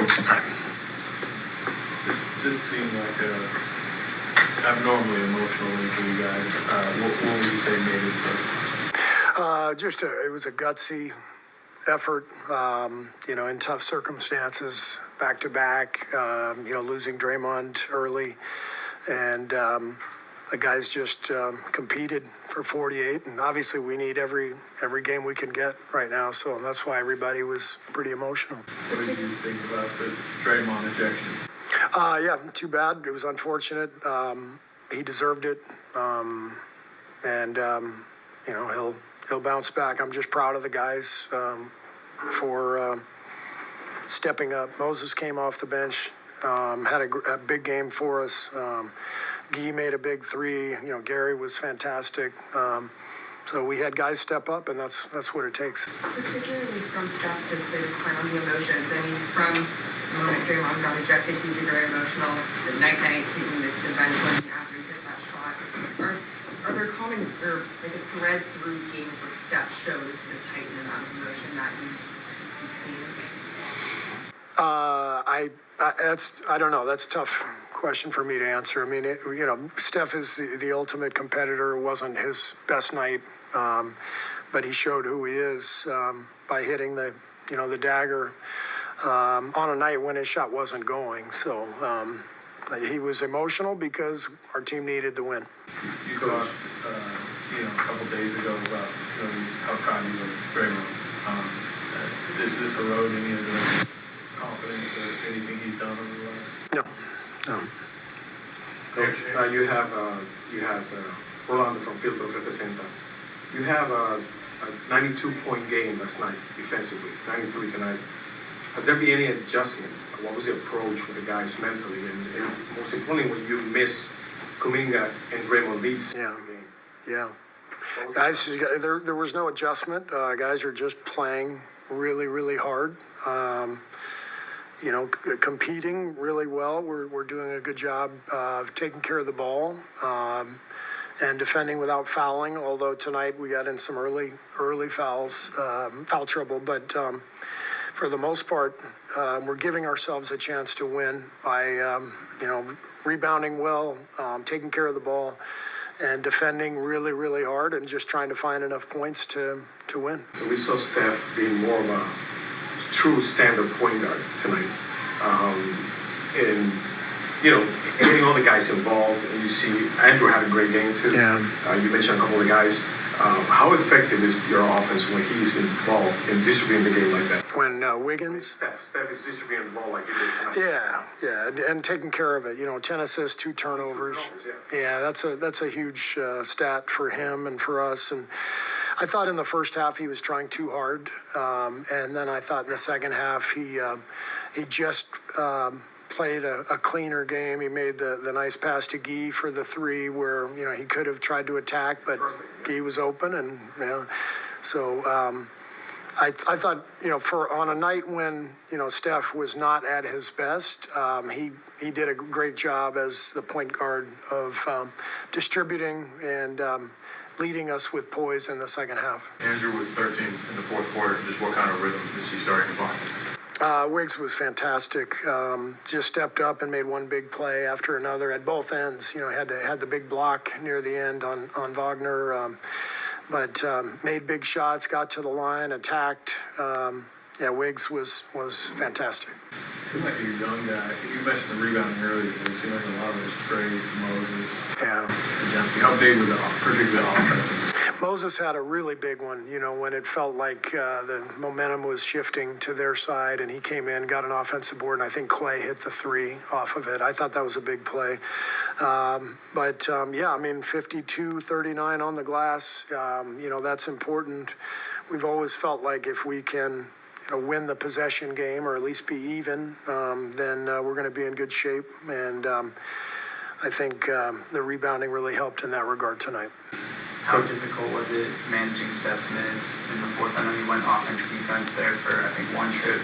This seemed like a abnormally emotional win for you guys. What would you say made it so? It was a gutsy effort, in tough circumstances, back to back, losing Draymond early. And the guys just competed for 48. And obviously we need every game we can get right now. So that's why everybody was pretty emotional. What did you think about the Draymond ejection? Yeah, too bad. It was unfortunate. He deserved it. He'll bounce back. I'm just proud of the guys for stepping up. Moses came off the bench, had a big game for us. Guy made a big three. Gary was fantastic. So we had guys step up, and that's what it takes. Particularly from Steph, just to point on the emotions. I mean, from the moment Draymond got ejected, he was very emotional. The night, keeping the bench when after he hit that shot. Are there common or like a thread through games where Steph shows this heightened amount of emotion that you've seen? I don't know. That's a tough question for me to answer. I mean, Steph is the ultimate competitor. It wasn't his best night, but he showed who he is by hitting the dagger on a night when his shot wasn't going. So he was emotional because our team needed the win. You talked, a couple days ago about how proud you were of Draymond. Does this erode any of the confidence or anything he's done over the last? No. Coach, you have Rolando from Filtro 360. You have a 92-point game last night defensively, 93 tonight. Has there been any adjustment? What was the approach for the guys mentally? And most importantly, when you miss Kuminga and Draymond leaves the game? Yeah. Guys, there was no adjustment. Guys are just playing really, really hard. Competing really well. We're doing a good job of taking care of the ball and defending without fouling. Although tonight we got in some early fouls, foul trouble. But for the most part, we're giving ourselves a chance to win by rebounding well, taking care of the ball, and defending really, really hard, and just trying to find enough points to win. We saw Steph being more of a true standard point guard tonight. Getting all the guys involved, and you see Andrew had a great game too. Yeah. You mentioned a couple of the guys. How effective is your offense when he's involved in distributing the game like that? When Wiggins? Steph is distributing the ball like he did tonight. Yeah, and taking care of it. 10 assists, 2 turnovers. Yeah, that's a huge stat for him and for us. And I thought in the first half he was trying too hard, and then I thought in the second half he just played a cleaner game. He made the nice pass to Guy for the three where he could have tried to attack, but Guy was open, and so I thought for on a night when Steph was not at his best, he did a great job as the point guard of distributing and leading us with poise in the second half. Andrew with 13 in the fourth quarter. Just what kind of rhythm is he starting to find? Wiggs was fantastic. Just stepped up and made one big play after another at both ends. Had the big block near the end on Wagner, but made big shots, got to the line, attacked. Wiggs was fantastic. It seemed like you're a young guy. You mentioned the rebounding earlier. It seemed like a lot of those Trayce, Moses. Yeah. How big was particularly the offense? Moses had a really big one, when it felt like the momentum was shifting to their side, and he came in, got an offensive board, and I think Clay hit the three off of it. I thought that was a big play. 52-39 on the glass, that's important. We've always felt like if we can win the possession game or at least be even, then we're going to be in good shape. And I think the rebounding really helped in that regard tonight. How difficult was it managing Steph's minutes in the fourth? I know you went offense, defense there for, I think, one trip.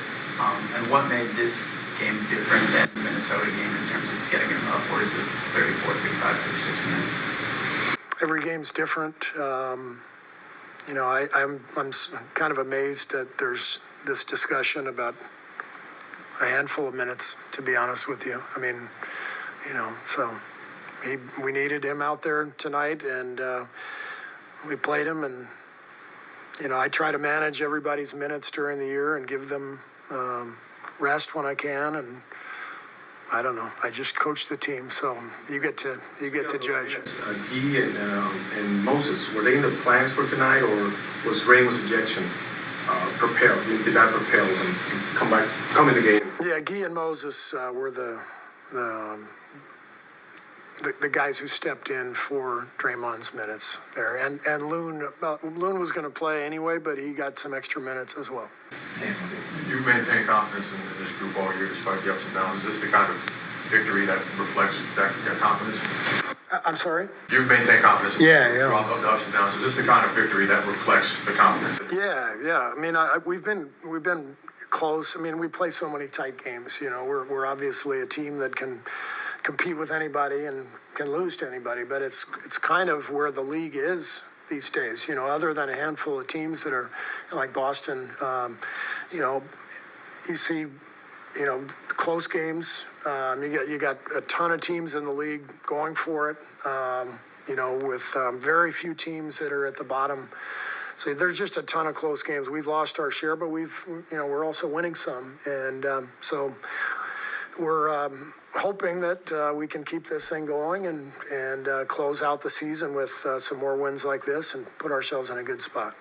And what made this game different than the Minnesota game in terms of getting him up? What is it, 34, 35, 36 minutes? Every game's different. I'm kind of amazed that there's this discussion about a handful of minutes, to be honest with you. I mean, so we needed him out there tonight, and we played him. And I try to manage everybody's minutes during the year and give them rest when I can. And I don't know. I just coach the team, so you get to judge. Guy and Moses, were they in the plans for tonight, or was Raymond's ejection propelled? Did that propel them to come in the game? Yeah, Guy and Moses were the guys who stepped in for Draymond's minutes there, and Loon was going to play anyway, but he got some extra minutes as well. You maintain confidence in this group all year despite the ups and downs. Is this the kind of victory that reflects that confidence? I'm sorry? You've maintained confidence throughout Yeah. the ups and downs. Is this the kind of victory that reflects the confidence? Yeah. I mean, we've been close. I mean, we play so many tight games. We're obviously a team that can compete with anybody and can lose to anybody, but it's kind of where the league is these days. Other than a handful of teams that are like Boston, you see, close games. You got a ton of teams in the league going for it. With very few teams that are at the bottom. So there's just a ton of close games. We've lost our share, but we're also winning some, and so we're hoping that we can keep this thing going and close out the season with some more wins like this and put ourselves in a good spot.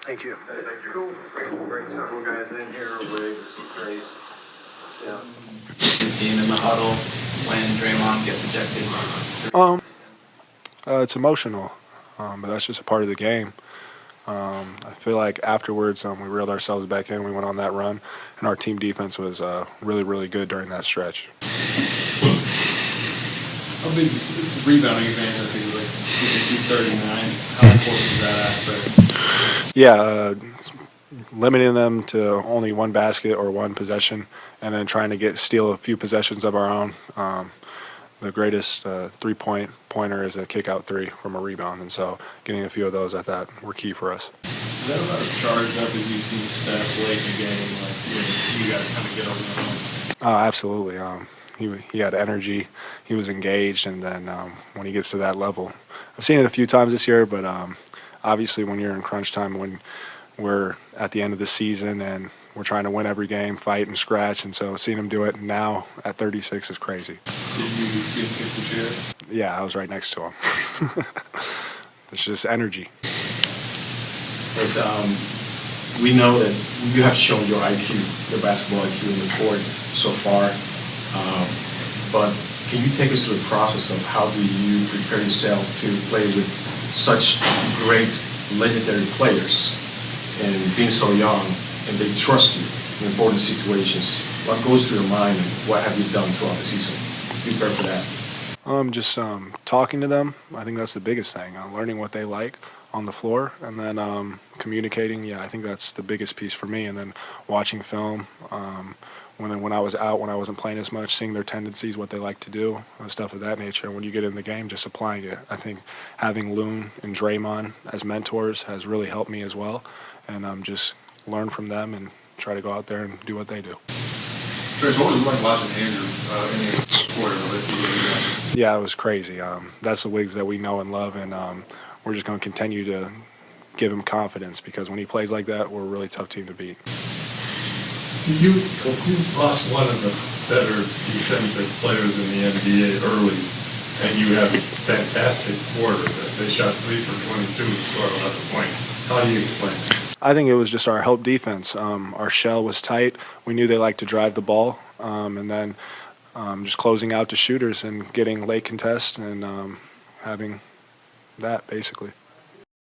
Thank you. Thank you. Bring several guys in here, Wiggins, Trayce. Yeah. The team in the huddle when Draymond gets ejected. It's emotional, but that's just a part of the game. I feel like afterwards we reeled ourselves back in. We went on that run, and our team defense was really, really good during that stretch. How big rebounding advantage? I think it was like 239. How important is that aspect? Yeah, limiting them to only one basket or one possession, and then trying to steal a few possessions of our own. The greatest three-pointer is a kick-out three from a rebound, and so getting a few of those, I thought, were key for us. Is that about as charged up as you've seen Steph late in the game? Like, you guys kind of get over the hump? Absolutely. He had energy. He was engaged, and then when he gets to that level, I've seen it a few times this year, but obviously when you're in crunch time, when we're at the end of the season and we're trying to win every game, fight and scratch, and so seeing him do it now at 36 is crazy. Did you see him kick the chair? Yeah, I was right next to him. It's just energy. We know that you have shown your IQ, your basketball IQ in the court so far, but can you take us through the process of how do you prepare yourself to play with such great legendary players and being so young, and they trust you in important situations? What goes through your mind, and what have you done throughout the season to prepare for that? Just talking to them. I think that's the biggest thing. Learning what they like on the floor, and then communicating. Yeah, I think that's the biggest piece for me. And then watching film. When I was out, when I wasn't playing as much, seeing their tendencies, what they like to do, stuff of that nature. And when you get in the game, just applying it. I think having Loon and Draymond as mentors has really helped me as well. And just learn from them and try to go out there and do what they do. Trayce, what was it like watching Andrew in the quarter? Yeah, it was crazy. That's the Wiggs that we know and love, and we're just going to continue to give him confidence, because when he plays like that, we're a really tough team to beat. You lost one of the better defensive players in the NBA early, and you have a fantastic quarter. They shot 3 for 22 and scored 11 points. How do you explain it? I think it was just our help defense. Our shell was tight. We knew they liked to drive the ball, and then just closing out to shooters and getting late contests and having that, basically.